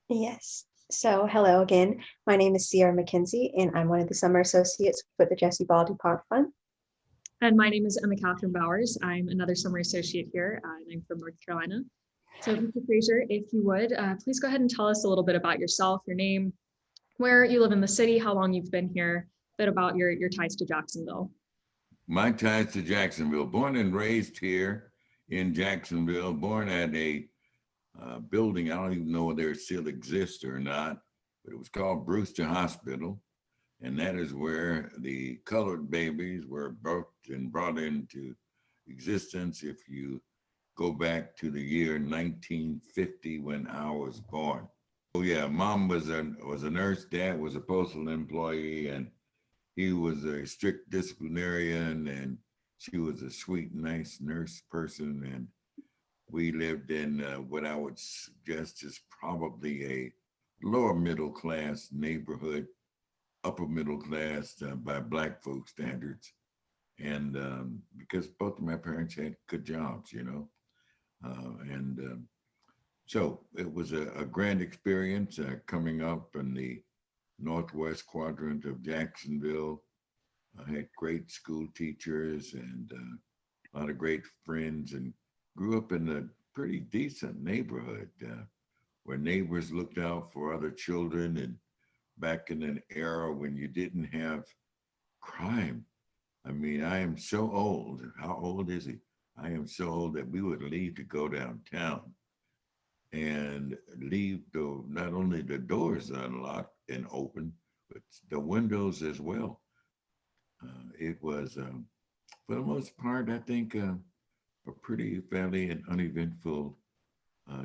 Yes. So, hello again. My name is Sierra McKenzie, and I'm one of the summer associates with the Jesse Baldy Park Fund. And my name is Emma-Katherine Bowers. I'm another summer associate here, and I'm from North Carolina. So Mr. Frazier, if you would, please go ahead and tell us a little bit about yourself, your name, where you live in the city, how long you've been here, a bit about your ties to Jacksonville. My ties to Jacksonville, born and raised here in Jacksonville, born at a building, I don't even know whether it still exists or not, but it was called Brewster Hospital. And that is where the colored babies were birthed and brought into existence. If you go back to the year 1950 when I was born. Oh yeah, mom was a nurse, dad was a postal employee, and he was a strict disciplinarian, and she was a sweet, nice nurse person. And we lived in what I would suggest is probably a lower middle class neighborhood, upper middle class by Black folk standards. And because both of my parents had good jobs, so it was a grand experience coming up in the northwest quadrant of Jacksonville. I had great school teachers and a lot of great friends, and grew up in a pretty decent neighborhood where neighbors looked out for other children. And back in an era when you didn't have crime. I mean, I am so old. How old is he? I am so old that we would leave to go downtown and leave not only the doors unlocked and open, but the windows as well. It was, for the most part, I think, a pretty fairly and uneventful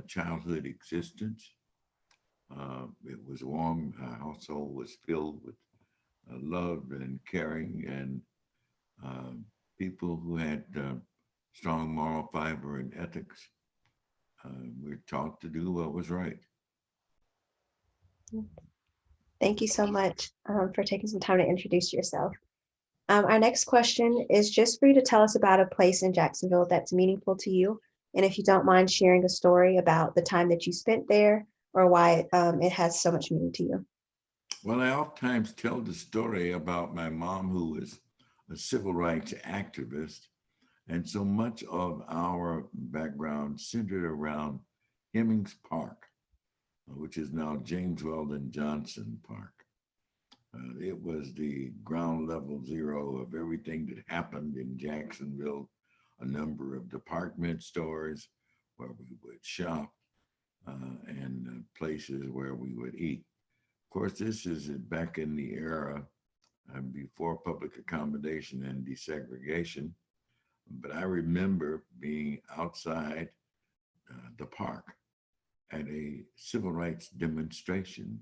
childhood existence. It was warm. Our household was filled with love and caring, and people who had strong moral fiber and ethics. We're taught to do what was right. Thank you so much for taking some time to introduce yourself. Our next question is just for you to tell us about a place in Jacksonville that's meaningful to you. And if you don't mind sharing a story about the time that you spent there or why it has so much meaning to you. Well, I oftentimes tell the story about my mom, who was a civil rights activist. And so much of our background centered around Hemmings Park, which is now James Weldon Johnson Park. It was the ground level zero of everything that happened in Jacksonville, a number of department stores where we would shop and places where we would eat. Of course, this is back in the era before public accommodation and desegregation. But I remember being outside the park at a civil rights demonstration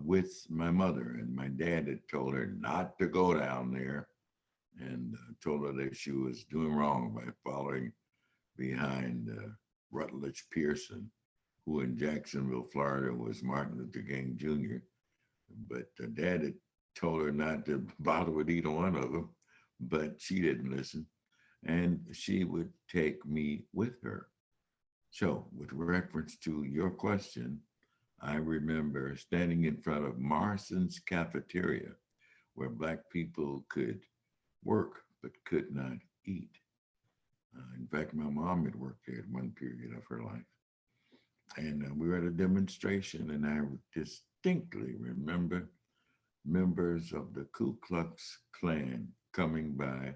with my mother, and my dad had told her not to go down there and told her that she was doing wrong by following behind Rutledge Pearson, who in Jacksonville, Florida was Martin Luther King Jr. But dad had told her not to bother with either one of them, but she didn't listen. And she would take me with her. So with reference to your question, I remember standing in front of Morrison's cafeteria where Black people could work but could not eat. In fact, my mom had worked there at one period of her life. And we were at a demonstration, and I distinctly remember members of the Ku Klux Klan coming by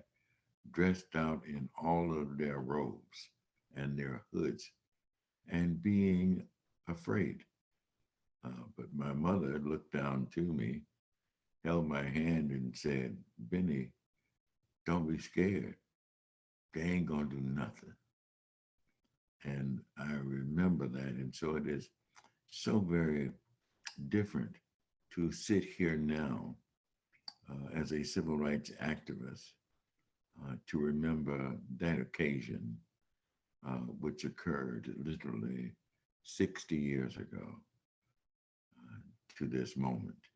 dressed out in all of their robes and their hoods and being afraid. But my mother looked down to me, held my hand and said, "Benny, don't be scared. They ain't gonna do nothing." And I remember that. And so it is so very different to sit here now as a civil rights activist to remember that occasion, which occurred literally 60 years ago to this moment.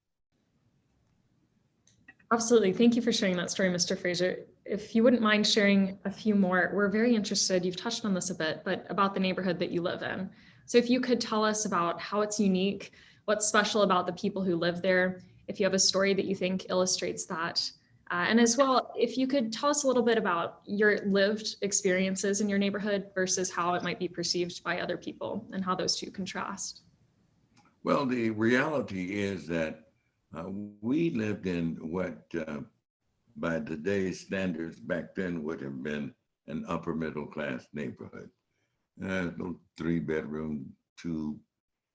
Absolutely. Thank you for sharing that story, Mr. Frazier. If you wouldn't mind sharing a few more, we're very interested, you've touched on this a bit, but about the neighborhood that you live in. So if you could tell us about how it's unique, what's special about the people who live there, if you have a story that you think illustrates that. And as well, if you could tell us a little bit about your lived experiences in your neighborhood versus how it might be perceived by other people and how those two contrast. Well, the reality is that we lived in what, by today's standards back then, would have been an upper middle class neighborhood. Little 3-bedroom, 2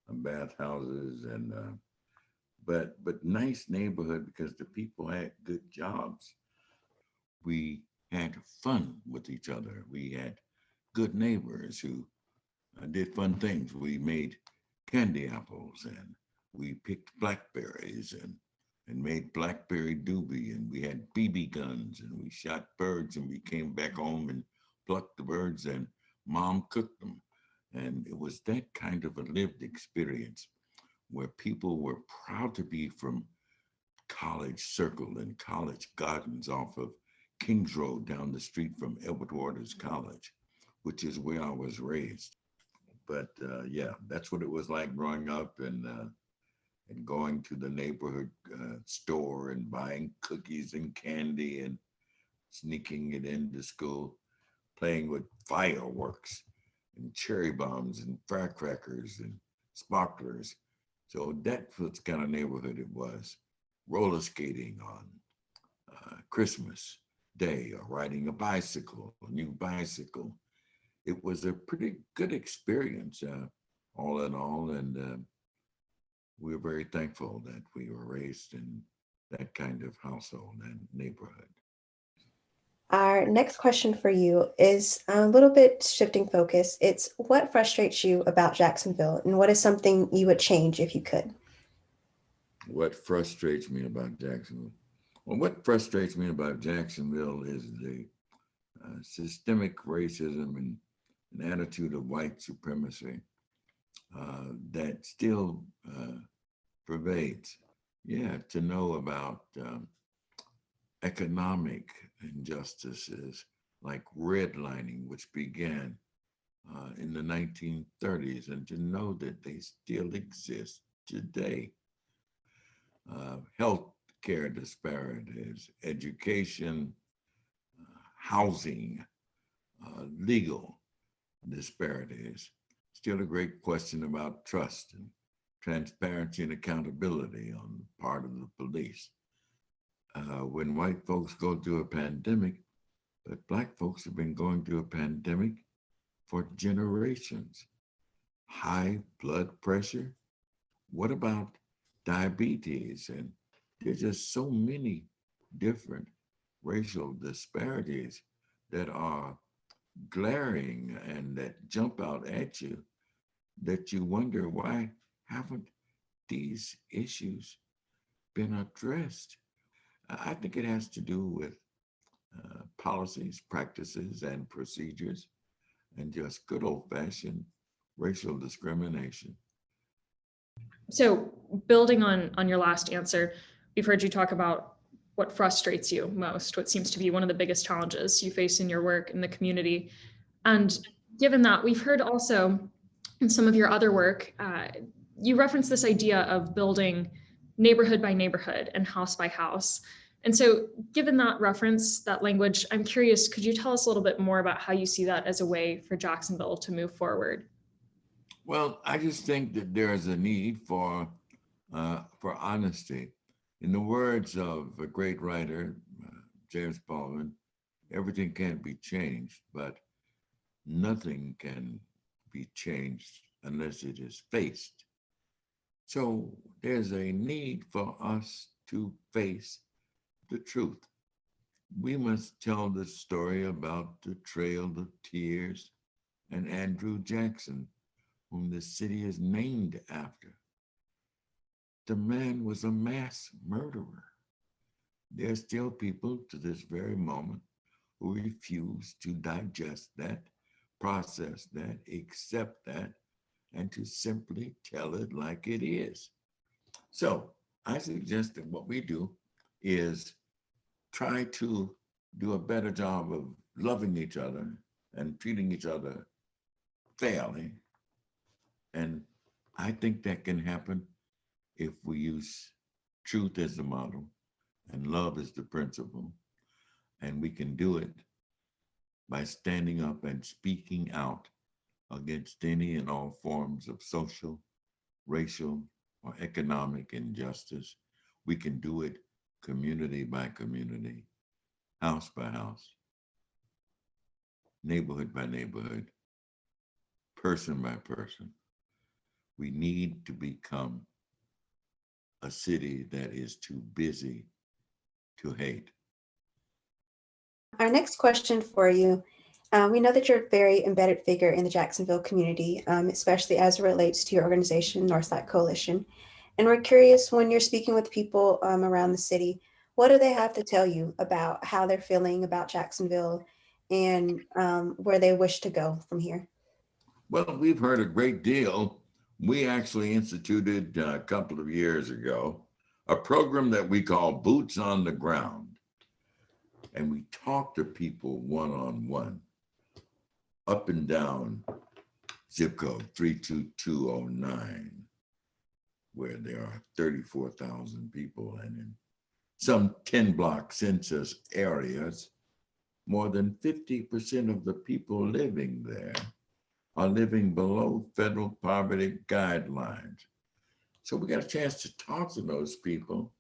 bathhouses, and but nice neighborhood because the people had good jobs. We had fun with each other. We had good neighbors who did fun things. We made candy apples, and we picked blackberries, and made blackberry doobie, and we had BB guns, and we shot birds, and we came back home and plucked the birds, and mom cooked them. And it was that kind of a lived experience where people were proud to be from College Circle and College Gardens off of Kings Road down the street from Edward Waters College, which is where I was raised. But yeah, that's what it was like growing up, and going to the neighborhood store and buying cookies and candy and sneaking it into school, playing with fireworks and cherry bombs and firecrackers and sparklers. So that's what kind of neighborhood it was. Roller skating on Christmas Day, or riding a bicycle, a new bicycle. It was a pretty good experience, all in all, and we're very thankful that we were raised in that kind of household and neighborhood. Our next question for you is a little bit shifting focus. It's what frustrates you about Jacksonville, and what is something you would change if you could? What frustrates me about Jacksonville? Well, what frustrates me about Jacksonville is the systemic racism and attitude of white supremacy that still pervades. Yeah, to know about economic injustices like redlining, which began in the 1930s, and to know that they still exist today. Health care disparities, education, housing, legal disparities. Still a great question about trust and transparency and accountability on the part of the police. When white folks go through a pandemic, but Black folks have been going through a pandemic for generations. High blood pressure. What about diabetes? And there's just so many different racial disparities that are glaring and that jump out at you, that you wonder, why haven't these issues been addressed? I think it has to do with policies, practices, and procedures, and just good old-fashioned racial discrimination. So building on your last answer, we've heard you talk about what frustrates you most, what seems to be one of the biggest challenges you face in your work in the community. And given that, we've heard also in some of your other work, you reference this idea of building neighborhood by neighborhood and house by house. And so given that reference, that language, I'm curious, could you tell us a little bit more about how you see that as a way for Jacksonville to move forward? Well, I just think that there is a need for honesty. In the words of a great writer, James Baldwin, everything can be changed, but nothing can be changed unless it is faced. So there's a need for us to face the truth. We must tell the story about the Trail of Tears and Andrew Jackson, whom the city is named after. The man was a mass murderer. There's still people to this very moment who refuse to digest that, process that, accept that, and to simply tell it like it is. So I suggest that what we do is try to do a better job of loving each other and treating each other fairly, And I think that can happen if we use truth as the model and love as the principle. And we can do it by standing up and speaking out against any and all forms of social, racial, or economic injustice. We can do it community by community, house by house, neighborhood by neighborhood, person by person. We need to become a city that is too busy to hate. Our next question for you, we know that you're a very embedded figure in the Jacksonville community, especially as it relates to your organization, Northside Coalition. And we're curious, when you're speaking with people around the city, what do they have to tell you about how they're feeling about Jacksonville and where they wish to go from here? Well, we've heard a great deal. We actually instituted a couple of years ago a program that we call Boots on the Ground. And we talk to people one-on-one, up and down zip code 32209, where there are 34,000 people, and in some 10-block census areas, more than 50% of the people living there are living below federal poverty guidelines. So we got a chance to talk to those people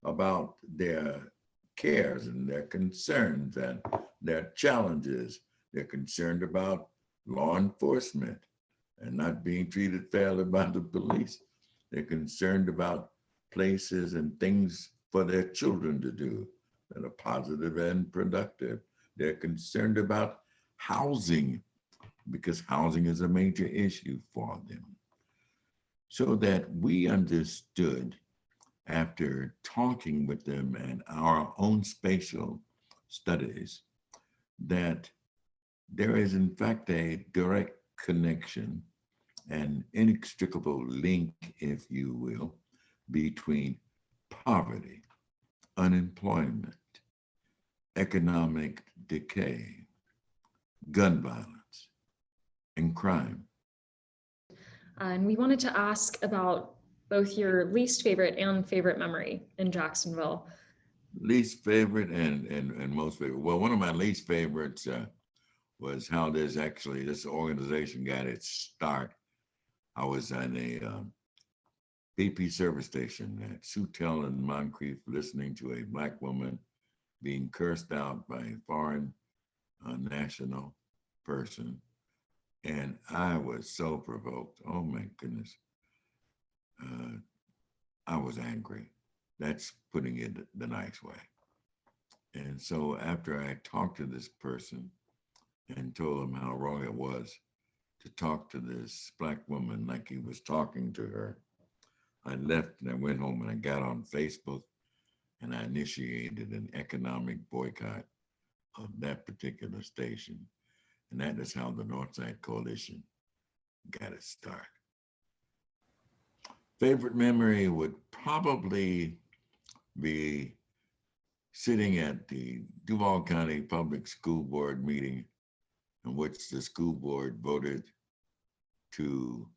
about their cares and their concerns and their challenges. They're concerned about law enforcement and not being treated fairly by the police. They're concerned about places and things for their children to do that are positive and productive. They're concerned about housing, because housing is a major issue for them. So that we understood, after talking with them and our own spatial studies, that there is in fact a direct connection, an inextricable link, if you will, between poverty, unemployment, economic decay, gun violence, and crime. And we wanted to ask about both your least favorite and favorite memory in Jacksonville. Least favorite and most favorite. Well, one of my least favorites was how this organization got its start. I was on a BP service station at Sutel and Moncrief, listening to a Black woman being cursed out by a foreign national person. And I was so provoked. Oh my goodness. I was angry. That's putting it the nice way. And so after I talked to this person and told him how wrong it was to talk to this Black woman like he was talking to her, I left and I went home and I got on Facebook and I initiated an economic boycott of that particular station. And that is how the Northside Coalition got its start. Favorite memory would probably be sitting at the Duval County Public School Board meeting, in which the school board voted to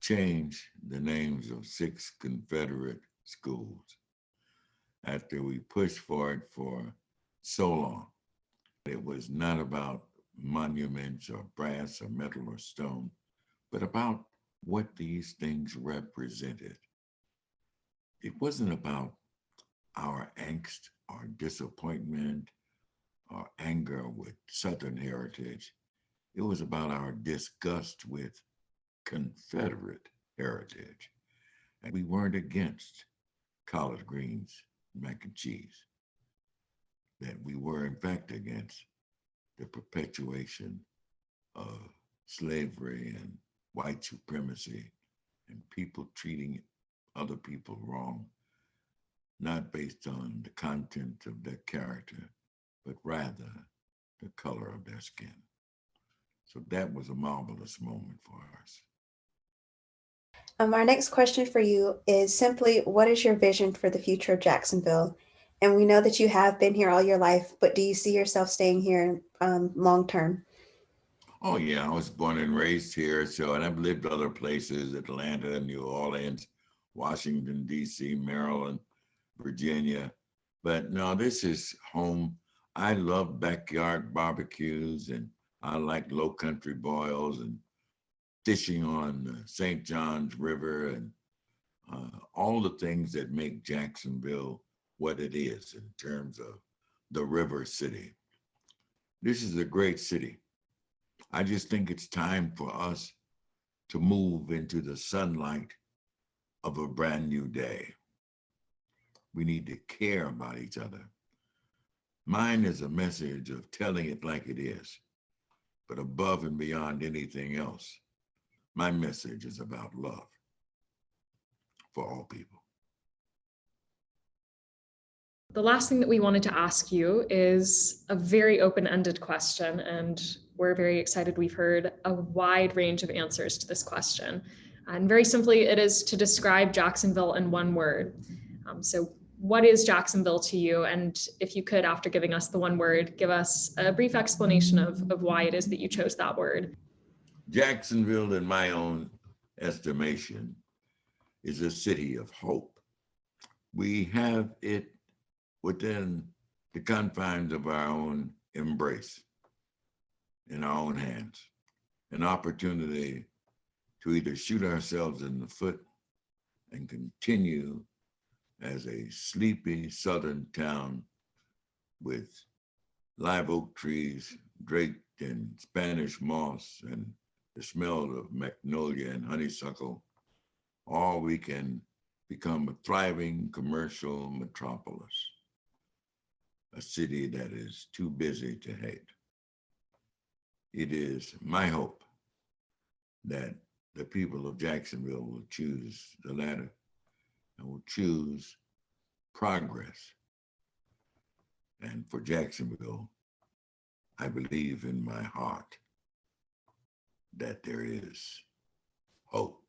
change the names of 6 Confederate schools after we pushed for it for so long. It was not about monuments or brass or metal or stone, but about what these things represented. It wasn't about our angst or disappointment or anger with Southern heritage. It was about our disgust with Confederate heritage. And we weren't against collard greens, mac and cheese. That we were in fact against the perpetuation of slavery and white supremacy and people treating other people wrong, not based on the content of their character, but rather the color of their skin. So that was a marvelous moment for us. Our next question for you is simply, what is your vision for the future of Jacksonville? And we know that you have been here all your life, but do you see yourself staying here long term? Oh yeah, I was born and raised here. So, and I've lived other places, Atlanta, New Orleans, Washington, D.C., Maryland, Virginia. But no, this is home. I love backyard barbecues and I like low country boils and fishing on the St. Johns River and all the things that make Jacksonville what it is in terms of the river city. This is a great city. I just think it's time for us to move into the sunlight of a brand new day. We need to care about each other. Mine is a message of telling it like it is, but above and beyond anything else, my message is about love for all people. The last thing that we wanted to ask you is a very open-ended question, and we're very excited. We've heard a wide range of answers to this question. And very simply, it is to describe Jacksonville in one word. So what is Jacksonville to you? And if you could, after giving us the one word, give us a brief explanation of why it is that you chose that word. Jacksonville, in my own estimation, is a city of hope. We have it within the confines of our own embrace, in our own hands, an opportunity to either shoot ourselves in the foot and continue as a sleepy southern town with live oak trees draped in Spanish moss and the smell of magnolia and honeysuckle, or we can become a thriving commercial metropolis, a city that is too busy to hate. It is my hope that the people of Jacksonville will choose the latter and will choose progress. And for Jacksonville, I believe in my heart that there is hope.